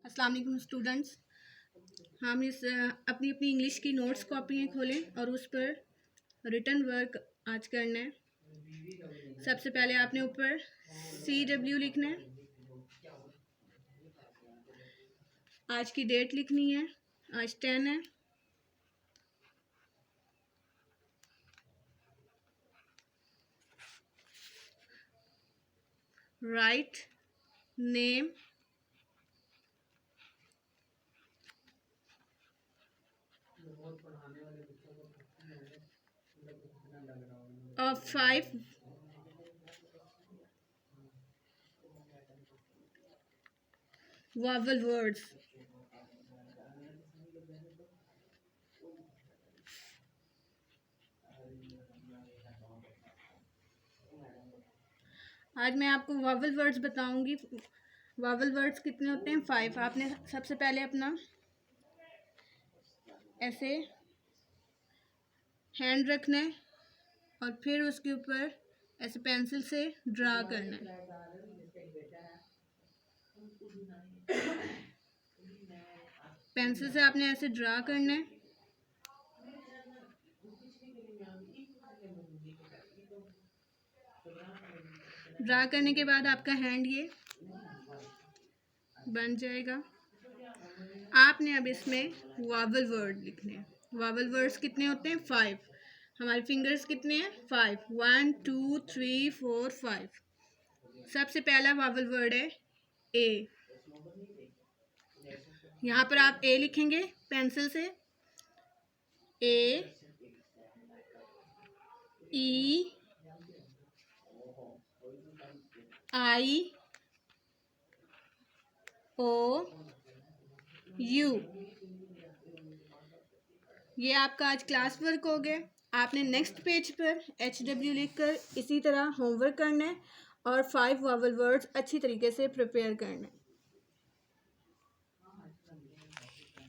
अस्सलाम वालेकुम स्टूडेंट्स। हम इस अपनी अपनी इंग्लिश की नोट्स कॉपियाँ खोलें और उस पर रिटन वर्क आज करना है। सबसे पहले आपने ऊपर CW लिखना है, आज की डेट लिखनी है, आज 10 है। Write name of 5 vowel words. आज मैं आपको वावल वर्ड्स बताऊंगी। वावल वर्ड्स कितने होते हैं? 5। आपने सबसे पहले अपना ऐसे हैंड रखना है और फिर उसके ऊपर ऐसे पेंसिल से ड्रा करना है। पेंसिल से आपने ऐसे ड्रा करना है। ड्रा करने के बाद आपका हैंड ये बन जाएगा। आपने अब इसमें वावल वर्ड लिखने हैं। वावल वर्ड्स कितने होते हैं? 5। हमारे फिंगर्स कितने हैं? 5। 1 2 3 4 5। सबसे पहला वावल वर्ड है ए। यहाँ पर आप ए लिखेंगे पेंसिल से। ए ई आई ओ यू। ये आपका आज क्लास वर्क हो गया। आपने नेक्स्ट पेज पर HW लिखकर इसी तरह होमवर्क करना है और 5 वावल वर्ड्स अच्छी तरीके से प्रिपेयर करना है।